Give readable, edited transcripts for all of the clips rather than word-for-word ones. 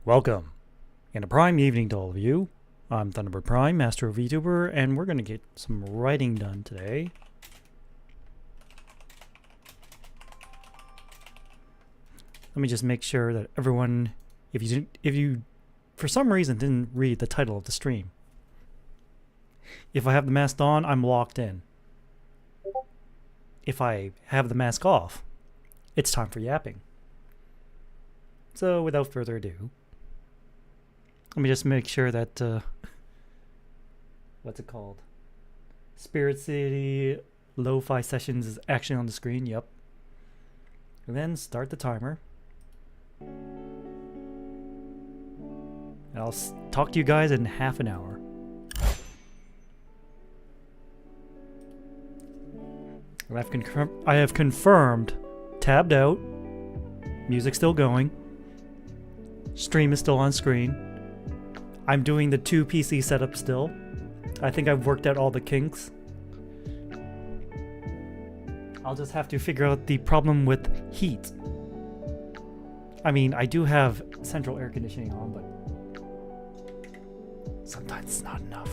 Welcome, and a prime evening to all of you. I'm Thunderbird Prime, Master of VTuber, and we're going to get some writing done today. Let me just make sure that everyone, if you for some reason didn't read the title of the stream, if I have the mask on, I'm locked in. If I have the mask off, it's time for yapping. So without further ado, let me just make sure that, what's it called? Spirit City Lo-Fi Sessions is actually on the screen, yep. And then start the timer. And I'll talk to you guys in half an hour. And I have confirmed, tabbed out, music still going, stream is still on screen. I'm doing the 2 PC setup still. I think I've worked out all the kinks. I'll just have to figure out the problem with heat. I mean, I do have central air conditioning on, but sometimes it's not enough.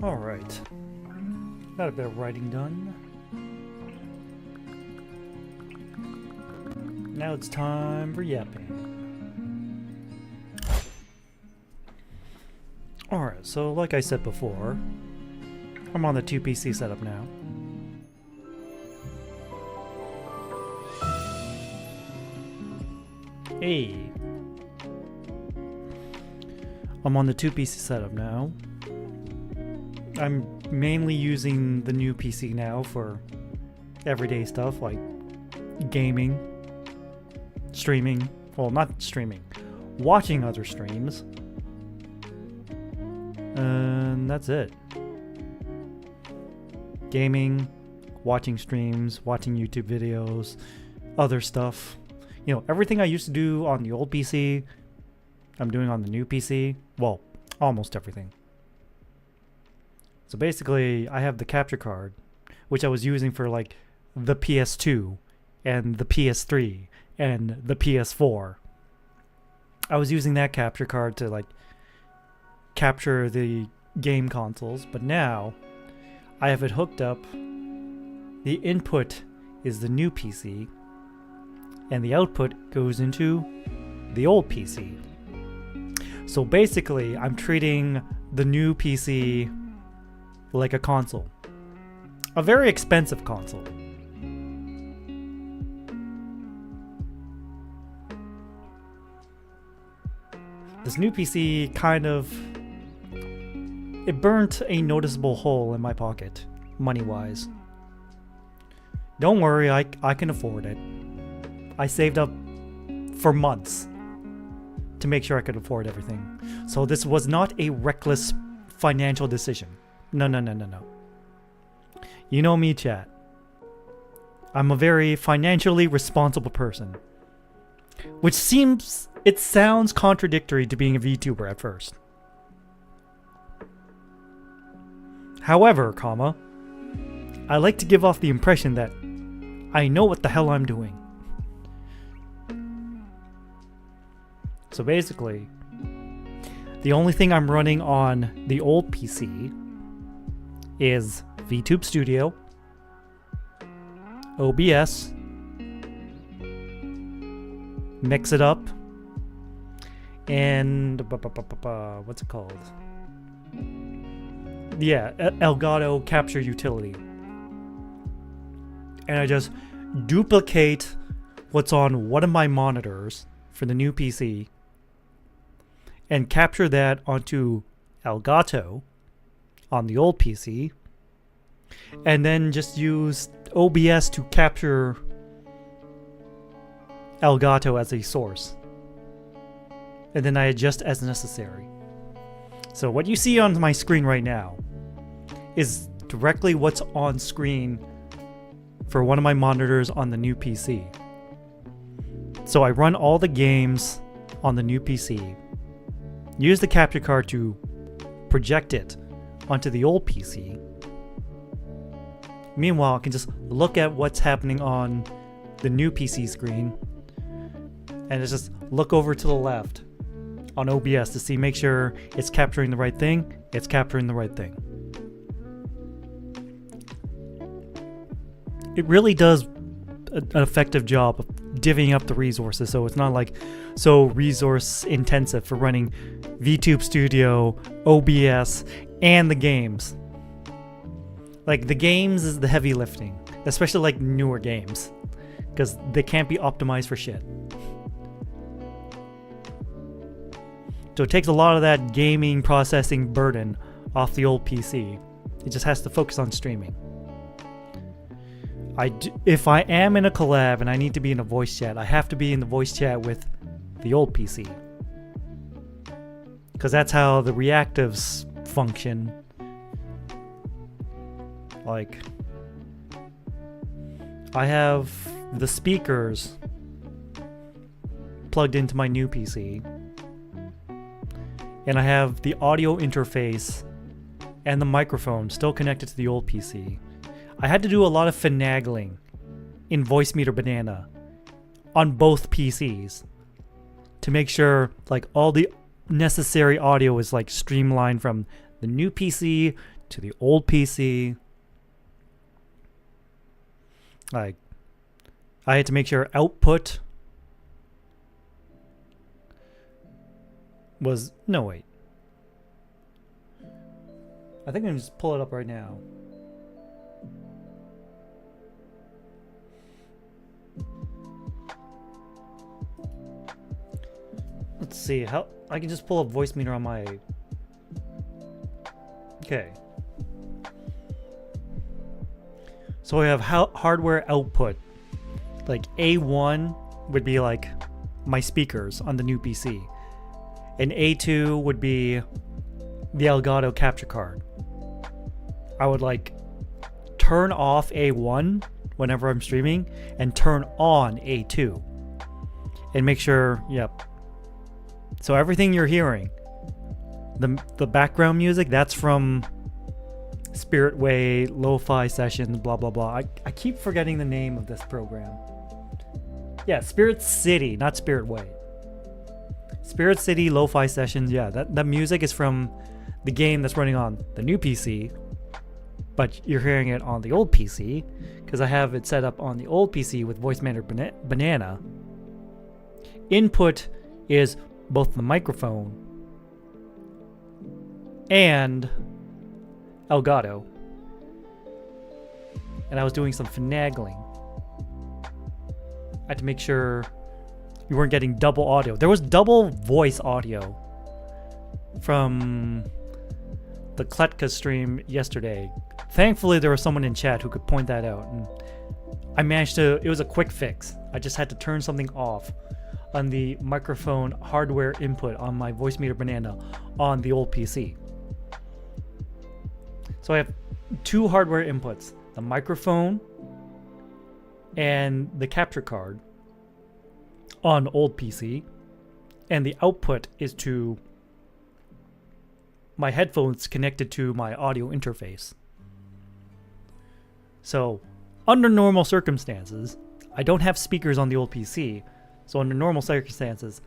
Alright. Got a bit of writing done. Now it's time for yapping. Alright, so like I said before, I'm on the 2PC setup now. Hey! I'm on the 2PC setup now. I'm mainly using the new PC now for everyday stuff like gaming, streaming, well, not streaming, watching other streams, and that's it. Gaming, watching streams, watching YouTube videos, other stuff. You know, everything I used to do on the old PC, I'm doing on the new PC. Well, almost everything. So basically, I have the capture card, which I was using for like the PS2 and the PS3 and the PS4. I was using that capture card to like capture the game consoles, but now I have it hooked up. The input is the new PC and the output goes into the old PC. So basically, I'm treating the new PC like a console. A very expensive console. This new PC kind of... it burnt a noticeable hole in my pocket, money-wise. Don't worry, I can afford it. I saved up for months to make sure I could afford everything. So this was not a reckless financial decision. No. You know me, chat. I'm a very financially responsible person. Which sounds contradictory to being a VTuber at first. However, I like to give off the impression that I know what the hell I'm doing. So basically, the only thing I'm running on the old PC is VTube Studio, OBS, Mix It Up, and what's it called? Yeah, Elgato Capture Utility. And I just duplicate what's on one of my monitors for the new PC and capture that onto Elgato on the old PC, and then just use OBS to capture Elgato as a source. And then I adjust as necessary. So what you see on my screen right now is directly what's on screen for one of my monitors on the new PC. So I run all the games on the new PC, use the capture card to project it onto the old PC. Meanwhile, I can just look at what's happening on the new PC screen and just look over to the left on OBS to make sure it's capturing the right thing. It's capturing the right thing. It really does an effective job of divvying up the resources, so it's not like so resource intensive for running VTube Studio, OBS, and the games. Like, the games is the heavy lifting, especially like newer games, because they can't be optimized for shit. So it takes a lot of that gaming processing burden off the old PC. It just has to focus on streaming. If I am in a collab and I need to be in a voice chat, I have to be in the voice chat with the old PC. Because that's how the reactives function. Like, I have the speakers plugged into my new PC, and I have the audio interface and the microphone still connected to the old PC. I had to do a lot of finagling in Voice Meter Banana on both PCs to make sure like all the necessary audio is like streamlined from the new PC to the old PC. Like, I had to make sure output was... No, wait. I think I can just pull it up right now. Let's see how I can just pull up voice meter on my... Okay. So we have hardware output. Like A1 would be like my speakers on the new PC. And A2 would be the Elgato capture card. I would like turn off A1 whenever I'm streaming and turn on A2. And make sure, yep. So everything you're hearing, the background music, that's from Spirit Way, Lo-Fi Sessions, blah, blah, blah. I keep forgetting the name of this program. Yeah, Spirit City, not Spirit Way. Spirit City, Lo-Fi Sessions, yeah, that music is from the game that's running on the new PC, but you're hearing it on the old PC, because I have it set up on the old PC with Voice Meter Banana. Input is both the microphone and Elgato. And I was doing some finagling. I had to make sure you weren't getting double audio. There was double voice audio from the Kletka stream yesterday. Thankfully, there was someone in chat who could point that out. And I managed to, it was a quick fix. I just had to turn something off on the microphone hardware input on my Voice Meter Banana on the old PC. So I have two hardware inputs, the microphone and the capture card on old PC, and the output is to my headphones connected to my audio interface. So under normal circumstances, I don't have speakers on the old PC, so under normal circumstances,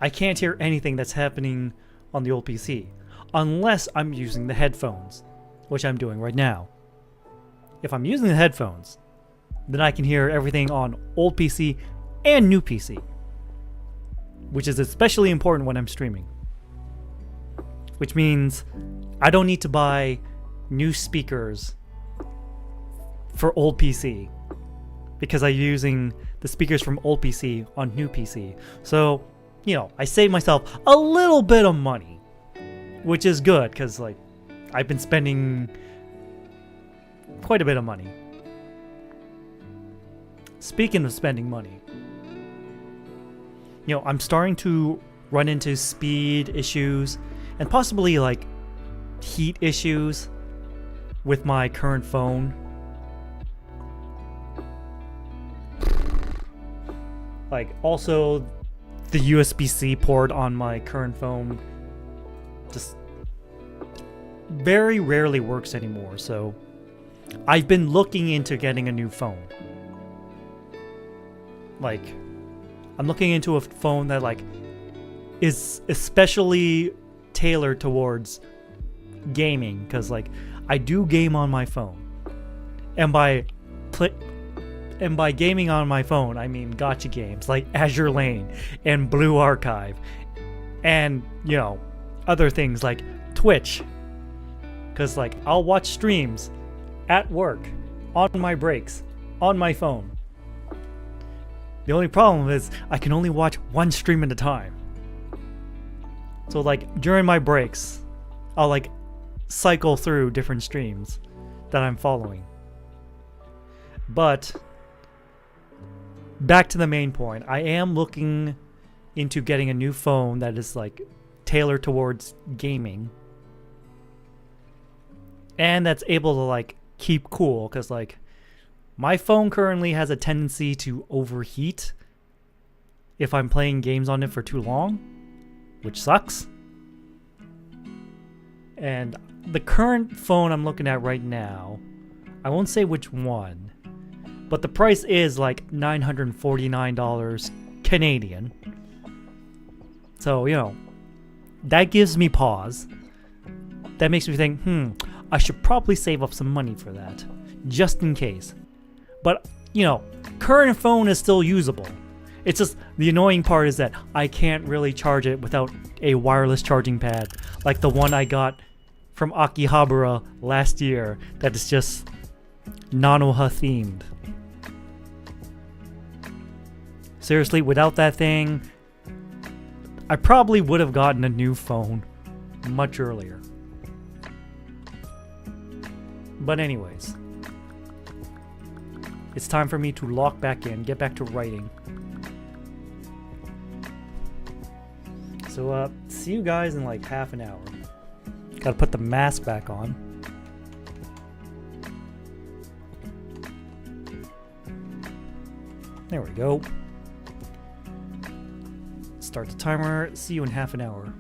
I can't hear anything that's happening on the old PC unless I'm using the headphones, which I'm doing right now. If I'm using the headphones, then I can hear everything on old PC and new PC, which is especially important when I'm streaming. Which means I don't need to buy new speakers for old PC because I'm using the speakers from old PC on new PC. So, you know, I save myself a little bit of money, which is good because, like, I've been spending quite a bit of money. Speaking of spending money, you know, I'm starting to run into speed issues and possibly like heat issues with my current phone. Like, also the USB-C port on my current phone just very rarely works anymore, so I've been looking into getting a new phone. Like, I'm looking into a phone that like is especially tailored towards gaming, because like I do game on my phone, and by gaming on my phone I mean gacha games like Azure Lane and Blue Archive, and you know, other things like Twitch, because like I'll watch streams at work on my breaks on my phone. The only problem is I can only watch one stream at a time. So like during my breaks, I'll like cycle through different streams that I'm following. But back to the main point, I am looking into getting a new phone that is like tailored towards gaming. And that's able to like keep cool, because like my phone currently has a tendency to overheat if I'm playing games on it for too long, which sucks. And the current phone I'm looking at right now, I won't say which one, but the price is like $949 Canadian. So, you know, that gives me pause. That makes me think, I should probably save up some money for that, just in case. But, you know, current phone is still usable. It's just, the annoying part is that I can't really charge it without a wireless charging pad, like the one I got from Akihabara last year that is just Nanoha themed. Seriously, without that thing, I probably would have gotten a new phone much earlier. But anyways, it's time for me to lock back in, get back to writing. So, see you guys in like half an hour. Gotta put the mask back on. There we go. Start the timer. See you in half an hour.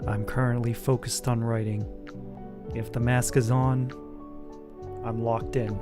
I'm currently focused on writing. If the mask is on, I'm locked in.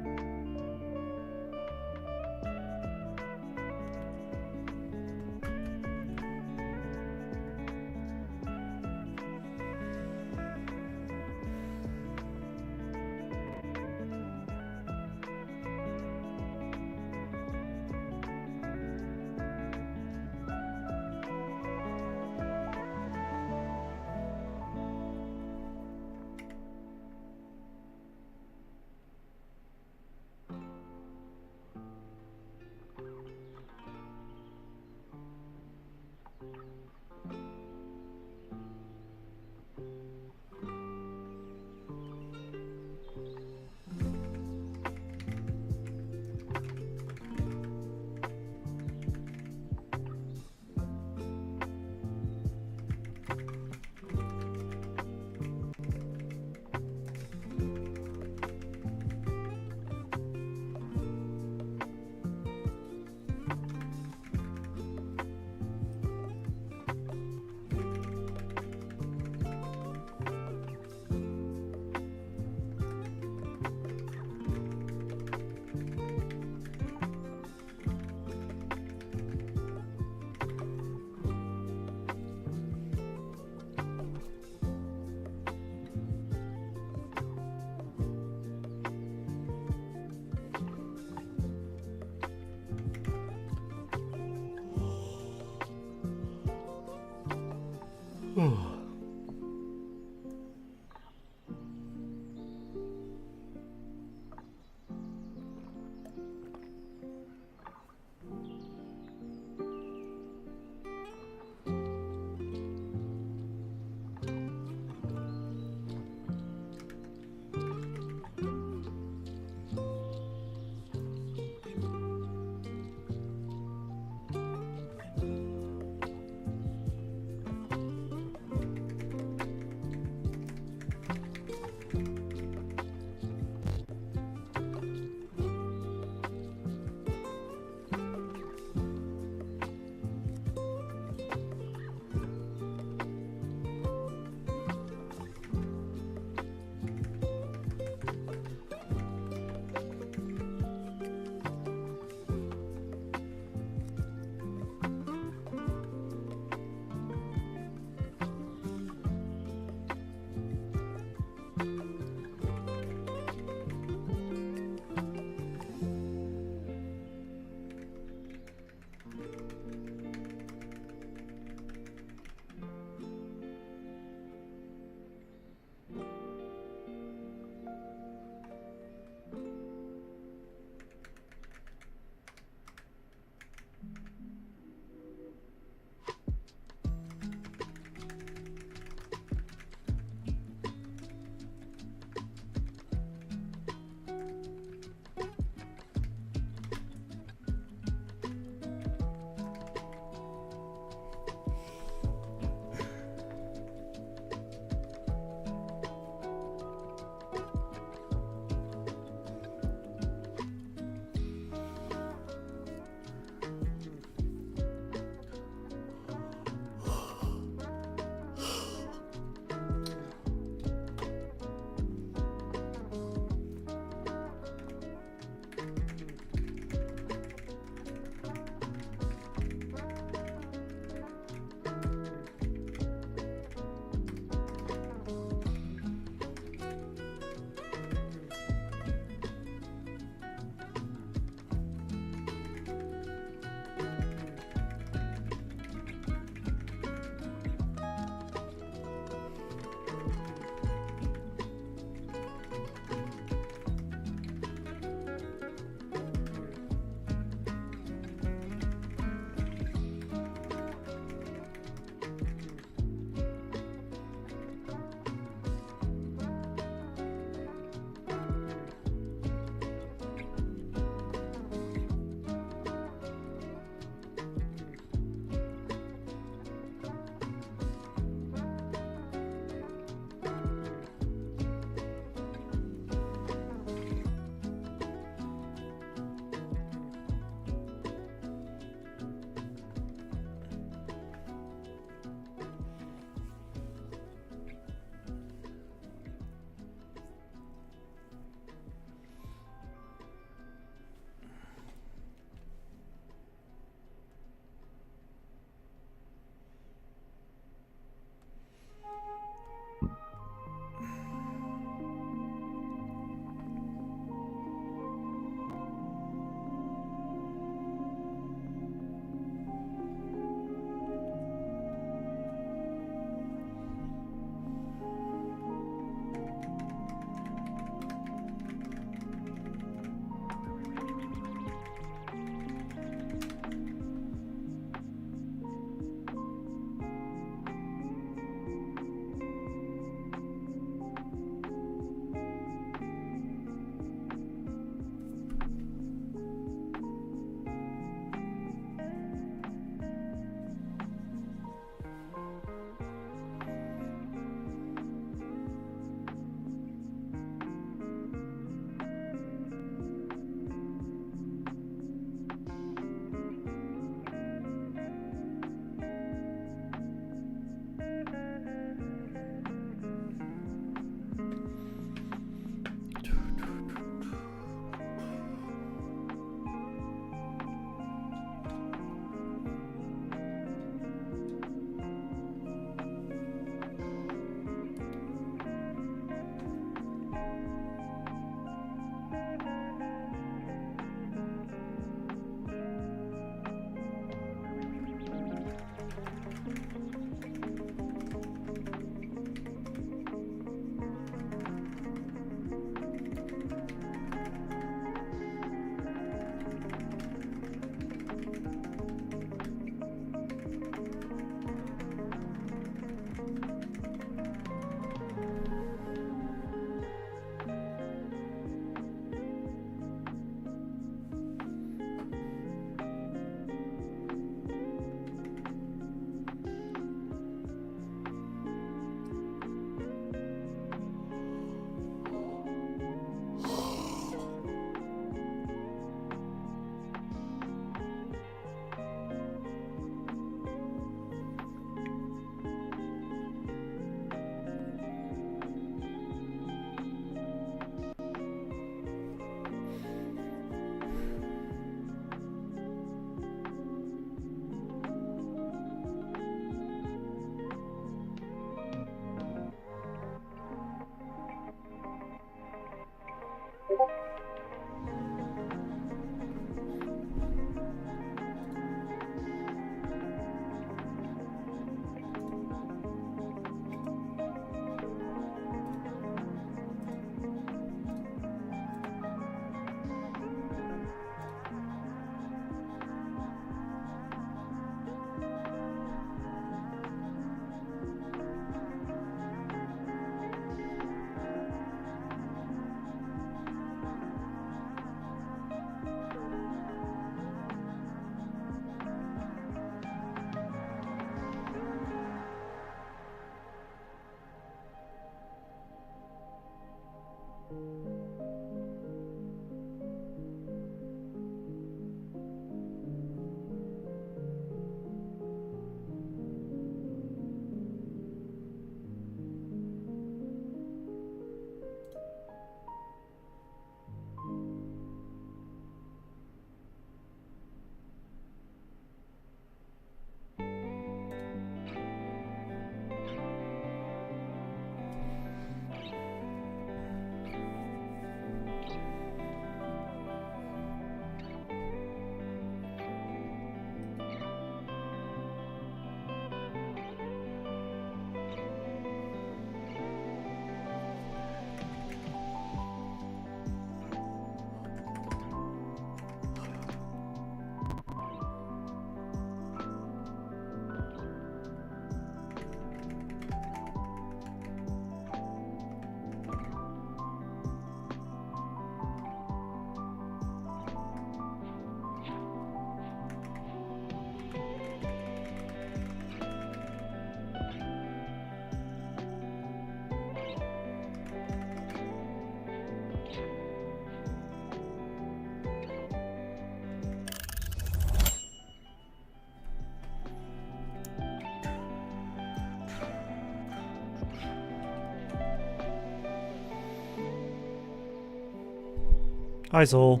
Hi, Soul.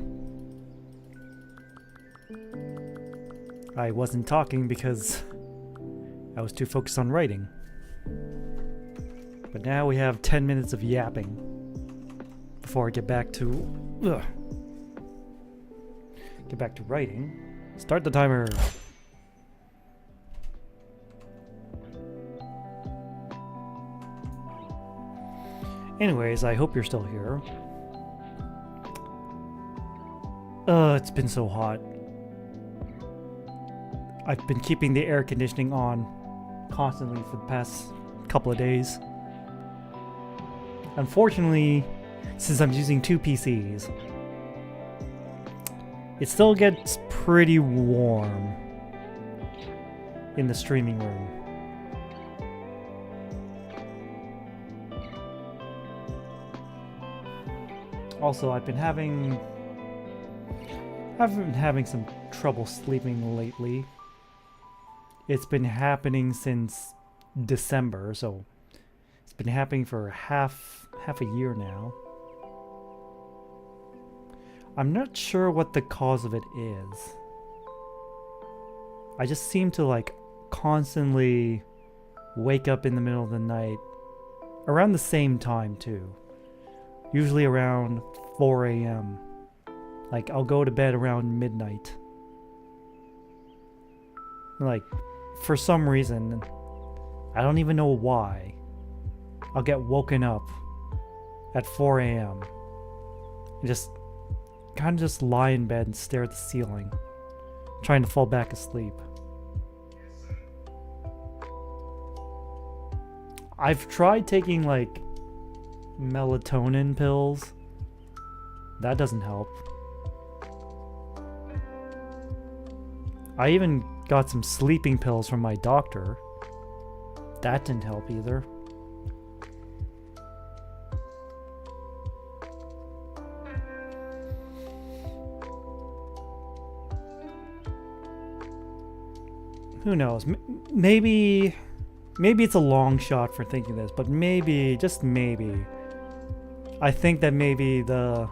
I wasn't talking because I was too focused on writing. But now we have 10 minutes of yapping before I get back to writing. Start the timer. Anyways, I hope you're still here. It's been so hot. I've been keeping the air conditioning on constantly for the past couple of days. Unfortunately, since I'm using two PCs, it still gets pretty warm in the streaming room. Also, I've been having some trouble sleeping lately. It's been happening since December, so it's been happening for half a year now. I'm not sure what the cause of it is. I just seem to like constantly wake up in the middle of the night around the same time too. Usually around 4 a.m. Like, I'll go to bed around midnight. Like, for some reason, I don't even know why, I'll get woken up at 4 a.m. and just kind of just lie in bed and stare at the ceiling, trying to fall back asleep. I've tried taking, like, melatonin pills. That doesn't help. I even got some sleeping pills from my doctor. That didn't help either. Who knows? Maybe it's a long shot for thinking this, but maybe, just maybe, I think that maybe the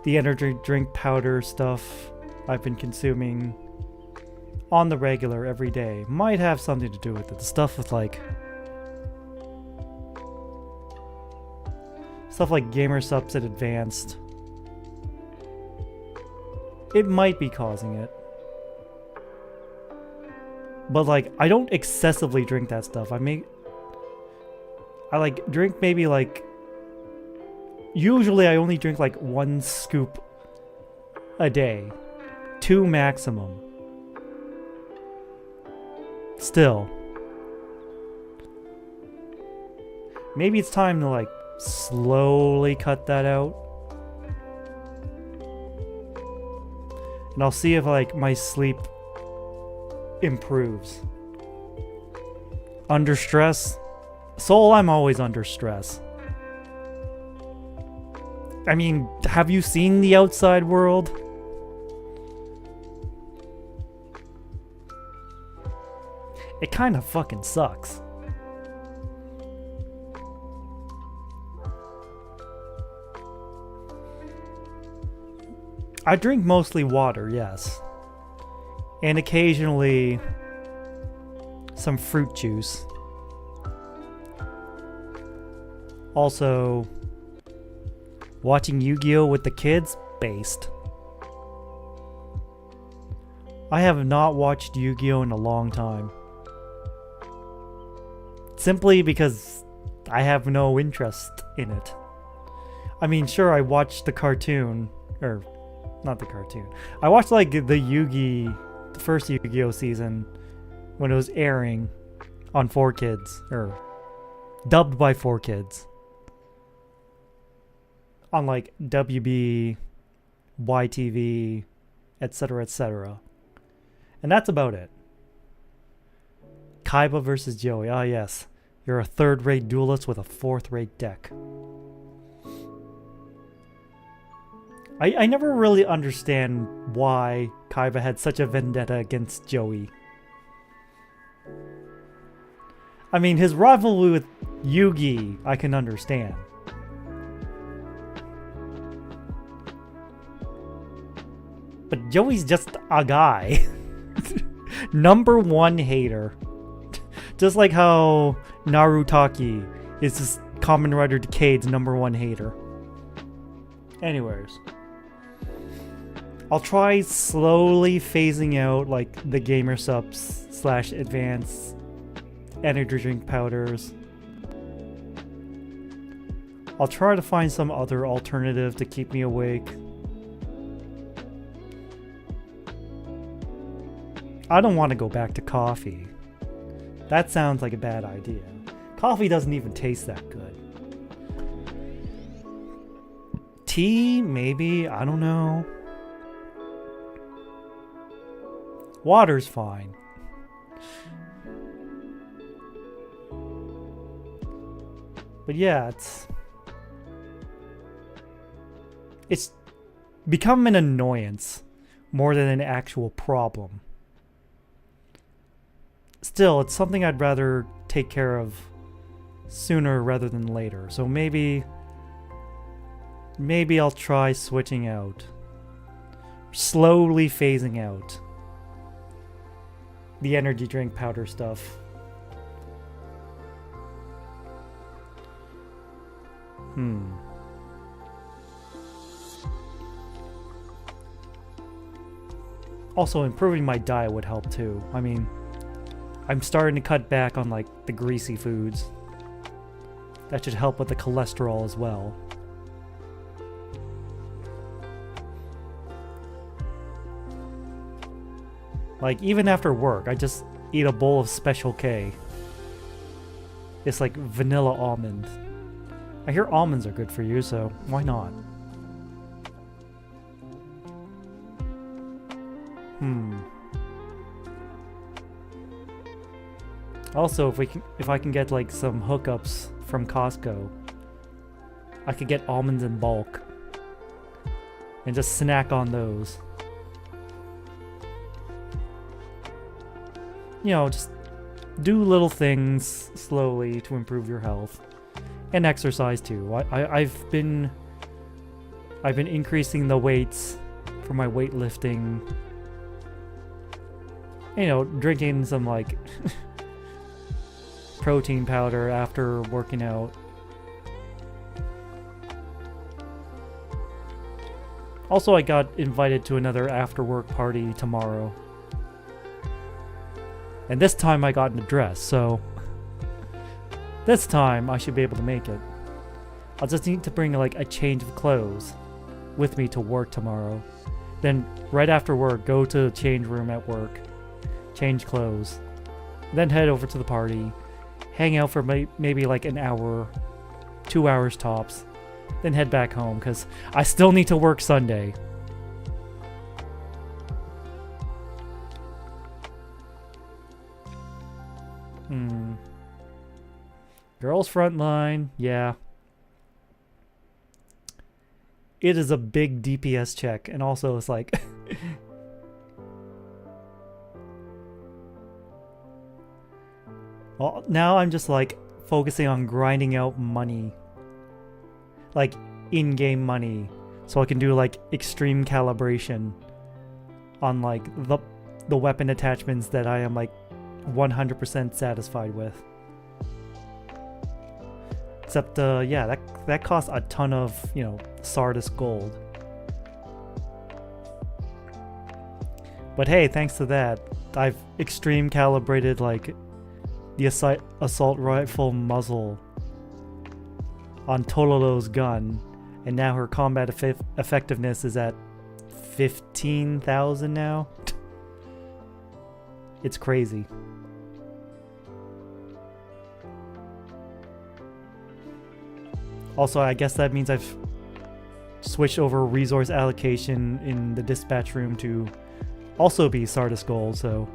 energy drink powder stuff I've been consuming on the regular every day might have something to do with it. The stuff with like Gamer Subset Advanced. It might be causing it. But like, I don't excessively drink that stuff. I like drink maybe like, usually I only drink like 1 scoop a day. 2 maximum. Still. Maybe it's time to like slowly cut that out. And I'll see if like my sleep improves. Under stress? Soul, I'm always under stress. I mean, have you seen the outside world? It kind of fucking sucks. I drink mostly water, yes. And occasionally some fruit juice. Also, watching Yu-Gi-Oh! With the kids? Based. I have not watched Yu-Gi-Oh! In a long time. Simply because I have no interest in it. I mean, sure, I watched the cartoon, or not the cartoon. I watched like the the first Yu-Gi-Oh! Season when it was airing on 4Kids, or dubbed by 4Kids. On like WB, YTV, etc., etc. And that's about it. Kaiba versus Joey. Ah, yes. You're a third-rate duelist with a fourth-rate deck. I never really understand why Kaiba had such a vendetta against Joey. I mean, his rivalry with Yugi, I can understand. But Joey's just a guy. Number one hater. Just like how Narutaki is this Kamen Rider Decade's number one hater. Anyways. I'll try slowly phasing out like the gamer subs / advanced energy drink powders. I'll try to find some other alternative to keep me awake. I don't want to go back to coffee. That sounds like a bad idea. Coffee doesn't even taste that good. Tea, maybe, I don't know. Water's fine. But yeah, it's become an annoyance more than an actual problem. Still, it's something I'd rather take care of sooner rather than later. So maybe I'll try switching out. Slowly phasing out the energy drink powder stuff. Also, improving my diet would help too. I mean, I'm starting to cut back on like the greasy foods. That should help with the cholesterol as well. Like, even after work, I just eat a bowl of Special K. It's like vanilla almond. I hear almonds are good for you, so why not? Also, if I can get like some hookups from Costco, I could get almonds in bulk and just snack on those. You know, just do little things slowly to improve your health. And exercise too. I've been increasing the weights for my weightlifting. You know, drinking some like protein powder after working out. Also, I got invited to another after-work party tomorrow. And this time I got in a dress, so this time I should be able to make it. I'll just need to bring like a change of clothes with me to work tomorrow. Then right after work, go to the change room at work, change clothes, then head over to the party, hang out for maybe like an hour, 2 hours tops, then head back home because I still need to work Sunday. Girls Frontline, yeah. It is a big DPS check, and also it's like well, now I'm just like focusing on grinding out money. Like in-game money. So I can do like extreme calibration on like the weapon attachments that I am like 100% satisfied with. Except, yeah, that costs a ton of, you know, Sardis gold. But hey, thanks to that, I've extreme calibrated, like, the assault rifle muzzle on Tololo's gun, and now her combat effectiveness is at 15,000 now. It's crazy. Also, I guess that means I've switched over resource allocation in the dispatch room to also be Sardis Gold, so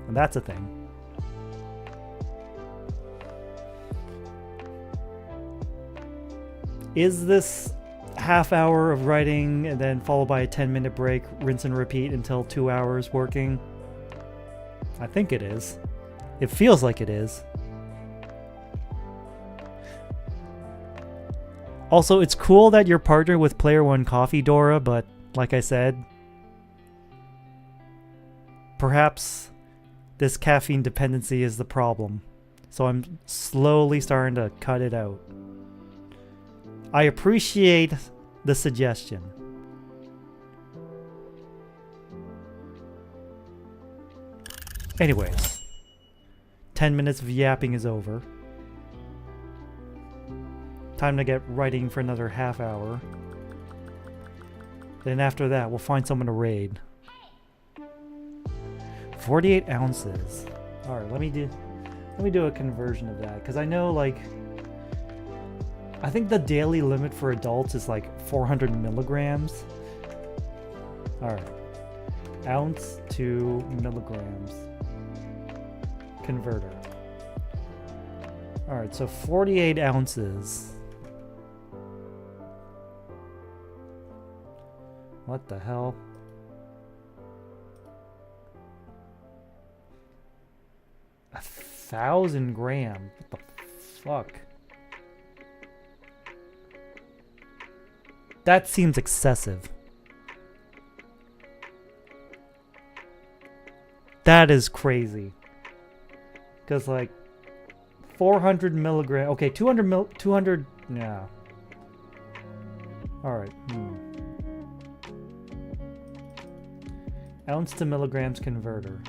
and that's a thing. Is this half hour of writing and then followed by a 10-minute break, rinse and repeat until 2 hours working? I think it is. It feels like it is. Also, it's cool that you're partnered with Player One Coffee, Dora, but like I said, perhaps this caffeine dependency is the problem. So I'm slowly starting to cut it out. I appreciate the suggestion. Anyways, 10 minutes of yapping is over. Time to get writing for another half hour. Then after that, we'll find someone to raid. 48 ounces. Alright, let me do a conversion of that, because I know, like, I think the daily limit for adults is like 400 milligrams. Alright. Ounce to milligrams. Converter. Alright, so 48 ounces. What the hell? A 1,000 grams. What the fuck? That seems excessive. That is crazy. Because, like, 400 milligrams. Okay, 200. Yeah. Alright. Ounce to milligrams converter.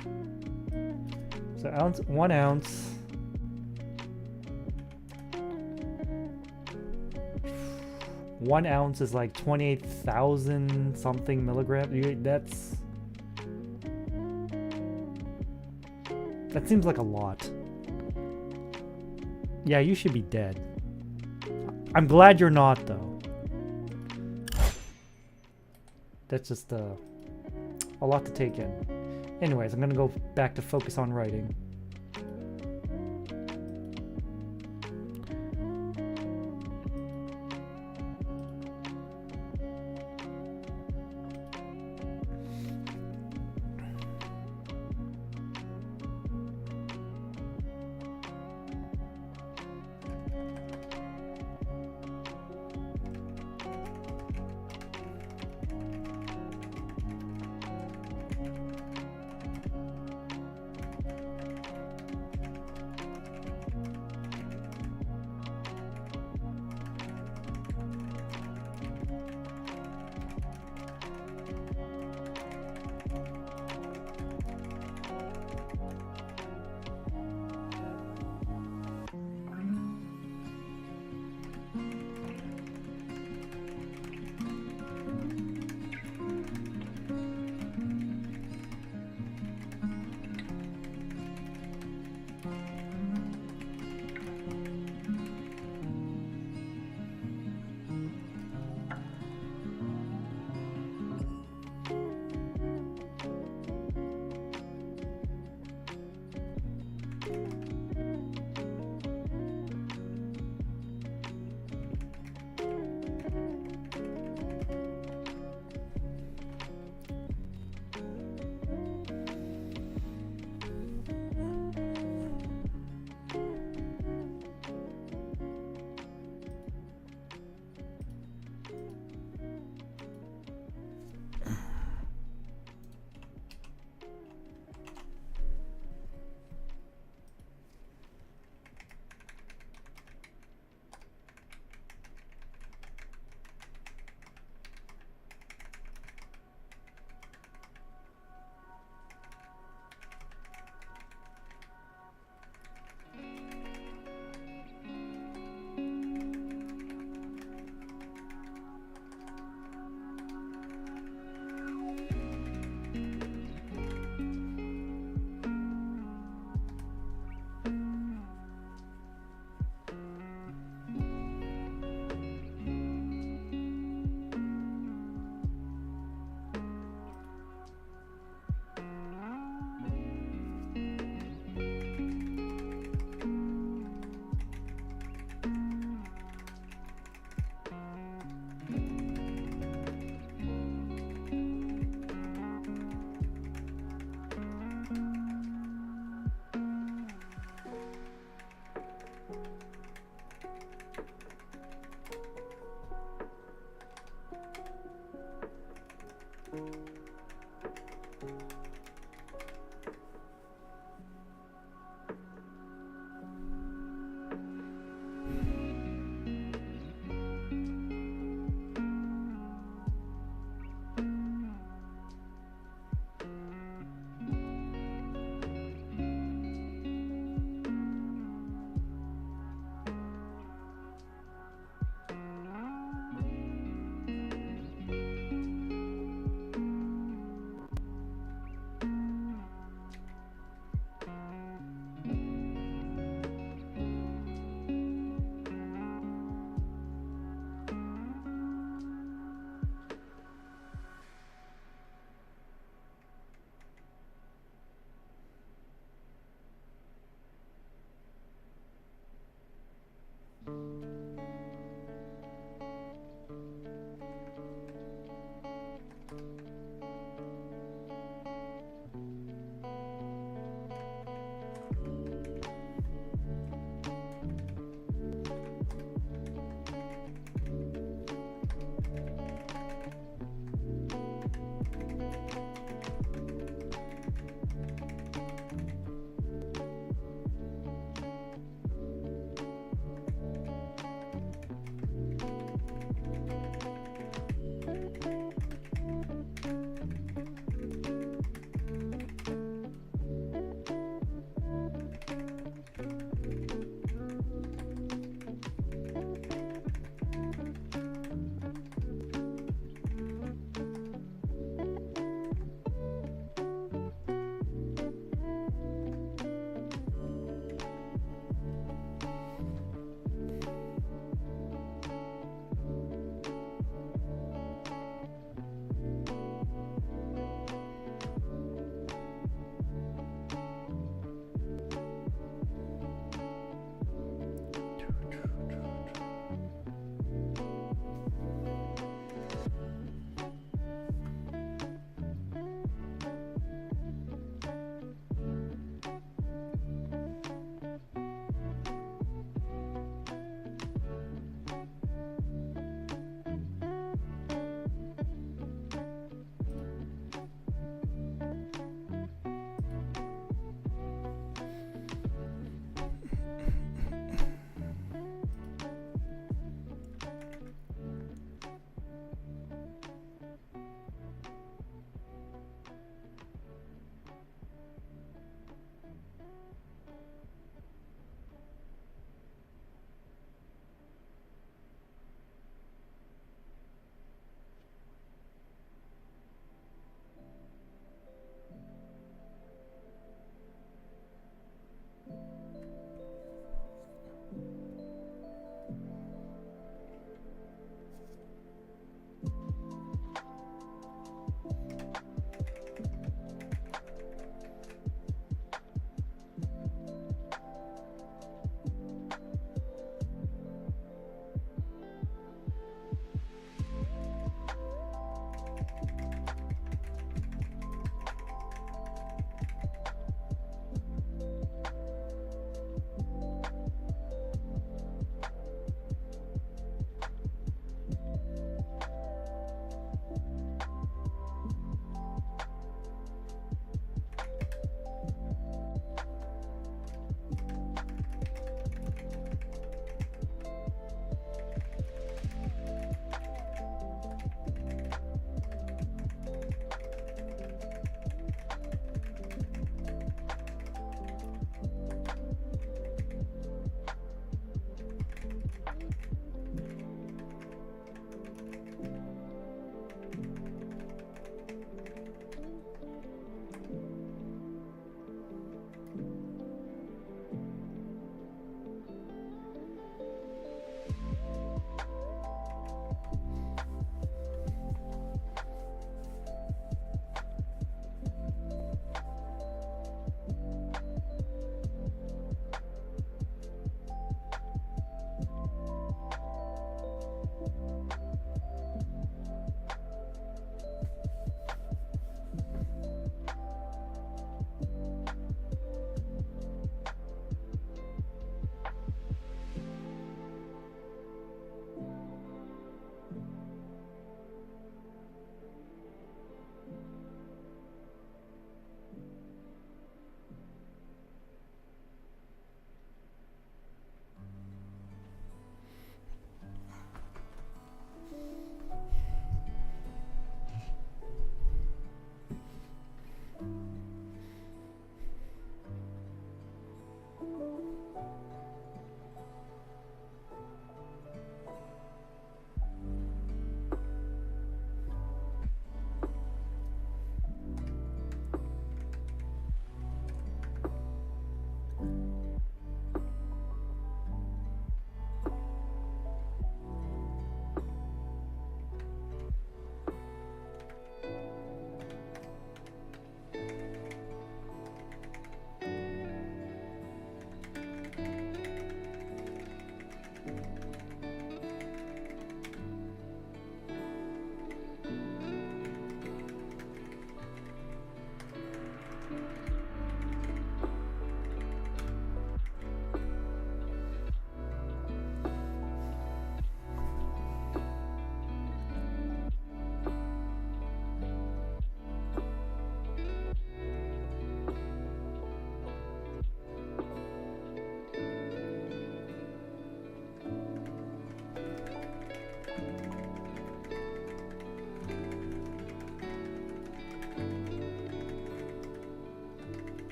So 1 ounce. One ounce is like 28,000 something milligrams. That seems like a lot. Yeah, you should be dead. I'm glad you're not, though. That's just a lot to take in. Anyways, I'm gonna go back to focus on writing.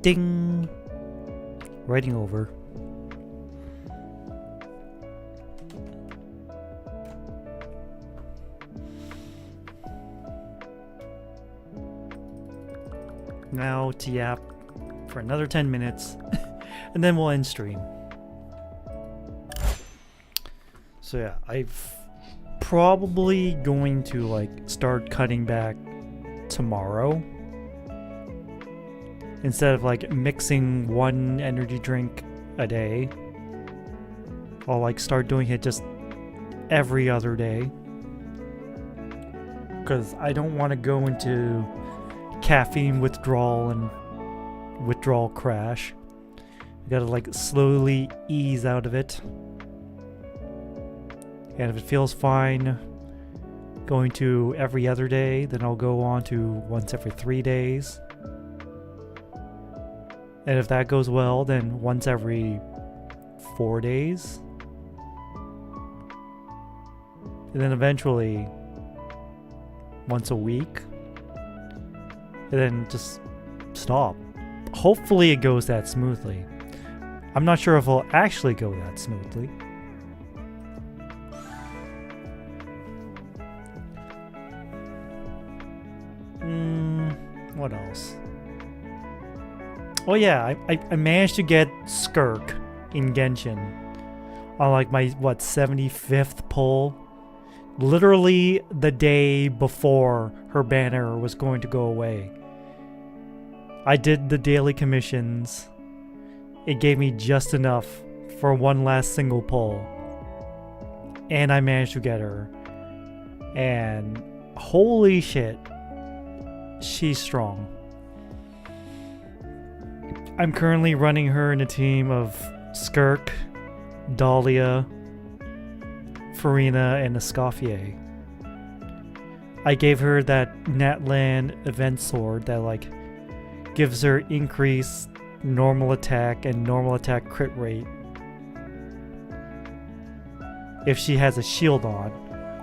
Ding! Writing over. Now to yap for another 10 minutes, and then we'll end stream. So yeah, I've probably going to like start cutting back tomorrow. Instead of like mixing one energy drink a day, I'll like start doing it just every other day. Because I don't want to go into caffeine withdrawal and withdrawal crash. You gotta like slowly ease out of it. And if it feels fine going to every other day, then I'll go on to once every 3 days. And if that goes well, then once every 4 days. And then eventually once a week. And then just stop. Hopefully it goes that smoothly. I'm not sure if it'll actually go that smoothly. What else? Oh yeah, I managed to get Skirk in Genshin on like my, what, 75th pull? Literally the day before her banner was going to go away. I did the daily commissions. It gave me just enough for one last single pull. And I managed to get her. And holy shit, she's strong. I'm currently running her in a team of Skirk, Dahlia, Farina, and Escoffier. I gave her that Natlan event sword that like gives her increased normal attack and normal attack crit rate if she has a shield on,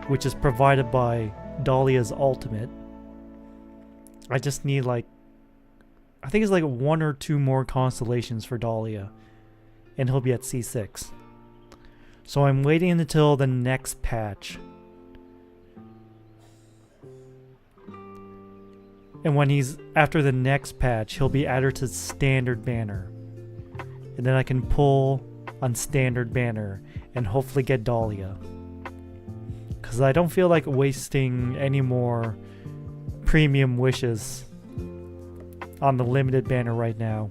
which is provided by Dahlia's ultimate. I just need like, I think it's like 1 or 2 more constellations for Dahlia, and he'll be at C6. So I'm waiting until the next patch. And when he's after the next patch, he'll be added to standard banner. And then I can pull on standard banner and hopefully get Dahlia. Because I don't feel like wasting any more premium wishes on the limited banner right now.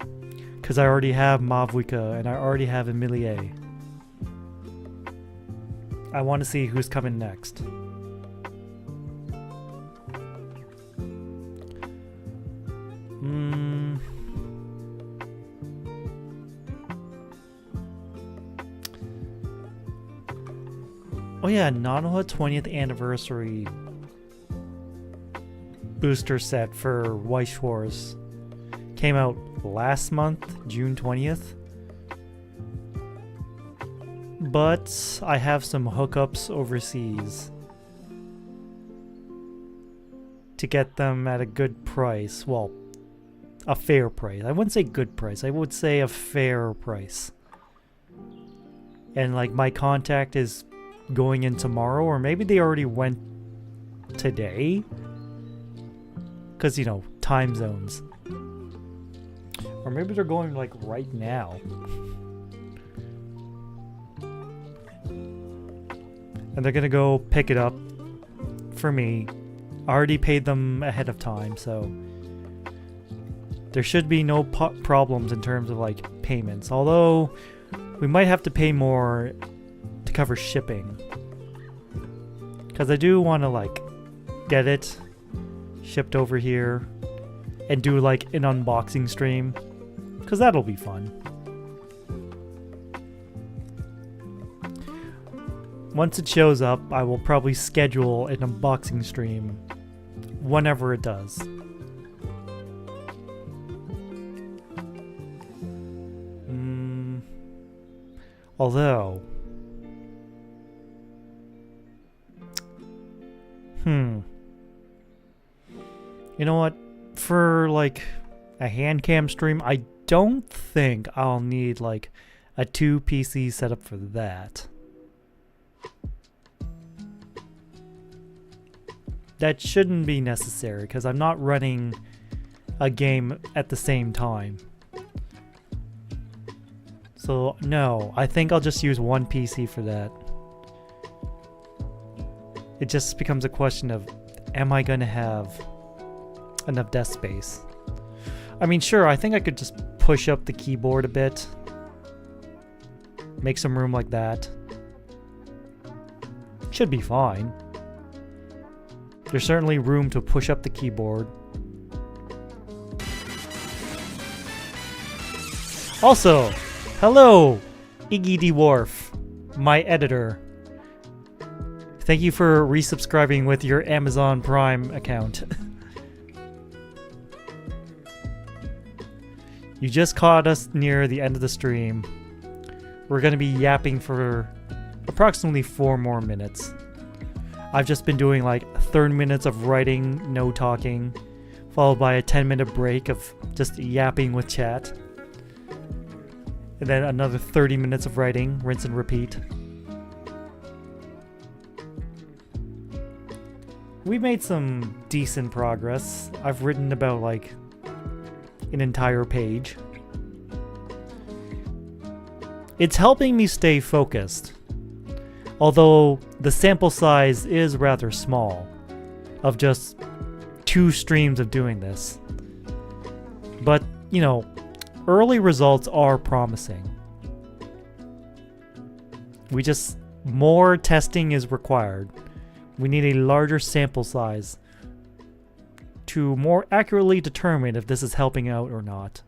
Because I already have Mavwika and I already have Emilie. I want to see who's coming next. Oh yeah, Nanoha 20th anniversary booster set for Weiss Wars came out last month, June 20th. But I have some hookups overseas to get them at a good price. Well, a fair price. I wouldn't say good price. I would say a fair price. And like my contact is going in tomorrow, or maybe they already went today. Because, you know, time zones. Or maybe they're going like right now. And they're gonna go pick it up for me. I already paid them ahead of time, so there should be no problems in terms of like payments. Although we might have to pay more to cover shipping, because I do want to like get it shipped over here and do like an unboxing stream, because that'll be fun. Once it shows up, I will probably schedule an unboxing stream whenever it does. Although, you know what? For like a hand cam stream, I don't think I'll need like a 2 PC setup for that. That shouldn't be necessary because I'm not running a game at the same time. So no, I think I'll just use 1 PC for that. It just becomes a question of, am I going to have enough desk space? I mean, sure, I think I could just push up the keyboard a bit. Make some room like that. Should be fine. There's certainly room to push up the keyboard. Also, hello, Iggy Dwarf, my editor. Thank you for resubscribing with your Amazon Prime account. You just caught us near the end of the stream. We're going to be yapping for approximately 4 more minutes. I've just been doing like 30 minutes of writing, no talking, followed by a 10-minute break of just yapping with chat. And then another 30 minutes of writing, rinse and repeat. We made some decent progress. I've written about like an entire page. It's helping me stay focused, although the sample size is rather small, of just 2 streams of doing this. But, you know, early results are promising. More testing is required. We need a larger sample size to more accurately determine if this is helping out or not.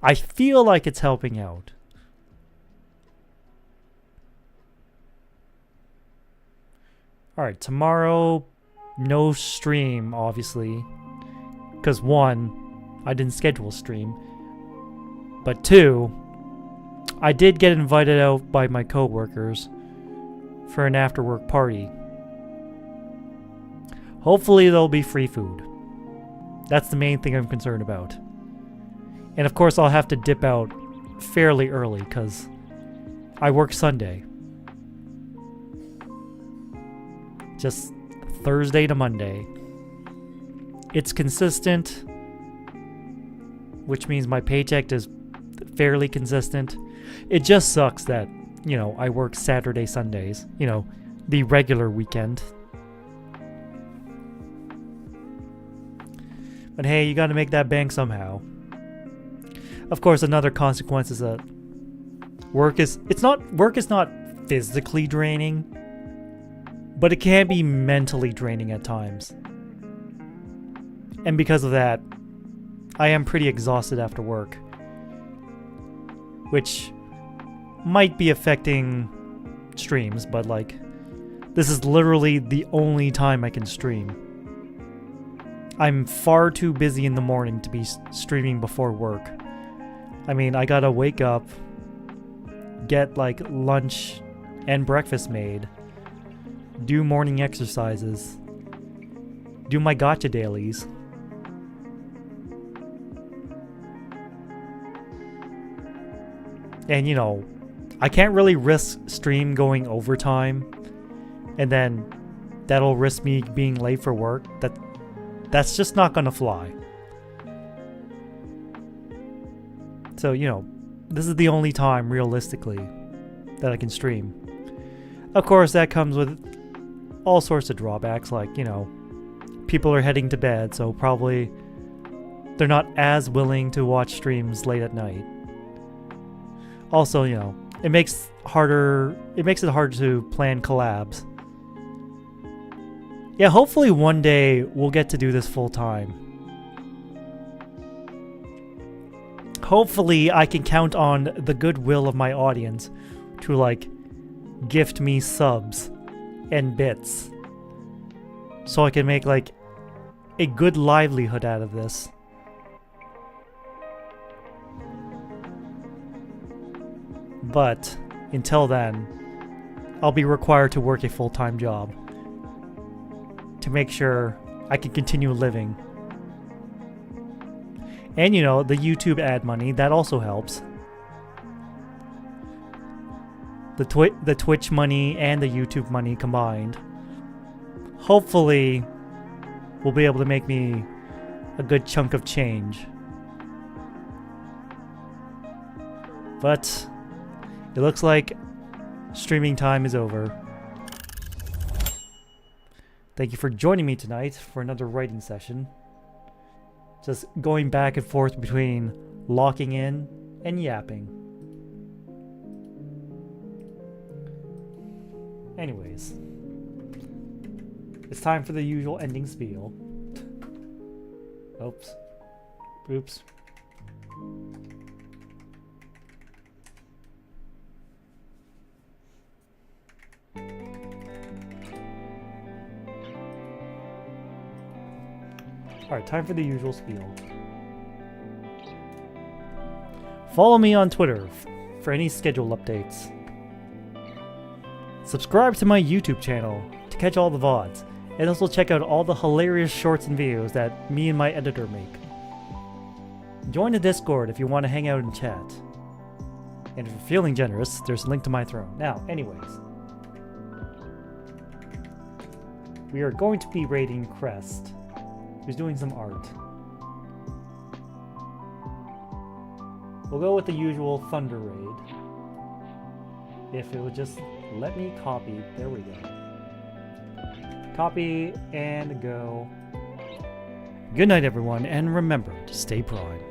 I feel like it's helping out. Alright, tomorrow, no stream, obviously. Because 1, I didn't schedule a stream. But 2, I did get invited out by my coworkers for an after-work party. Hopefully there'll be free food. That's the main thing I'm concerned about. And of course I'll have to dip out fairly early because I work Sunday. Just Thursday to Monday. It's consistent, which means my paycheck is fairly consistent. It just sucks that, you know, I work Saturday, Sundays, you know, the regular weekend. But hey, you gotta make that bank somehow. Of course, another consequence is that work is not physically draining, but it can be mentally draining at times. And because of that, I am pretty exhausted after work, which might be affecting streams, but like, this is literally the only time I can stream. I'm far too busy in the morning to be streaming before work. I mean, I gotta wake up, get like lunch and breakfast made, do morning exercises, do my gotcha dailies. And you know, I can't really risk stream going overtime, and then that'll risk me being late for work. That's just not gonna fly. So, you know, this is the only time, realistically, that I can stream. Of course, that comes with all sorts of drawbacks, like, you know, people are heading to bed, so probably they're not as willing to watch streams late at night. Also, you know, it makes it harder to plan collabs. Yeah, hopefully one day we'll get to do this full time. Hopefully I can count on the goodwill of my audience to like gift me subs and bits so I can make like a good livelihood out of this. But until then, I'll be required to work a full-time job to make sure I can continue living. And you know, the YouTube ad money, that also helps. The Twitch money and the YouTube money combined. Hopefully, will be able to make me a good chunk of change. But it looks like streaming time is over. Thank you for joining me tonight for another writing session. Just going back and forth between locking in and yapping. Anyways, it's time for the usual ending spiel. Oops. Oops. Alright, time for the usual spiel. Follow me on Twitter for any schedule updates. Subscribe to my YouTube channel to catch all the VODs, and also check out all the hilarious shorts and videos that me and my editor make. Join the Discord if you want to hang out and chat. And if you're feeling generous, there's a link to my throne. Now, anyways. We are going to be raiding Crest, who's doing some art. We'll go with the usual Thunder Raid. If it would just let me copy. There we go. Copy and go. Good night, everyone, and remember to stay prime.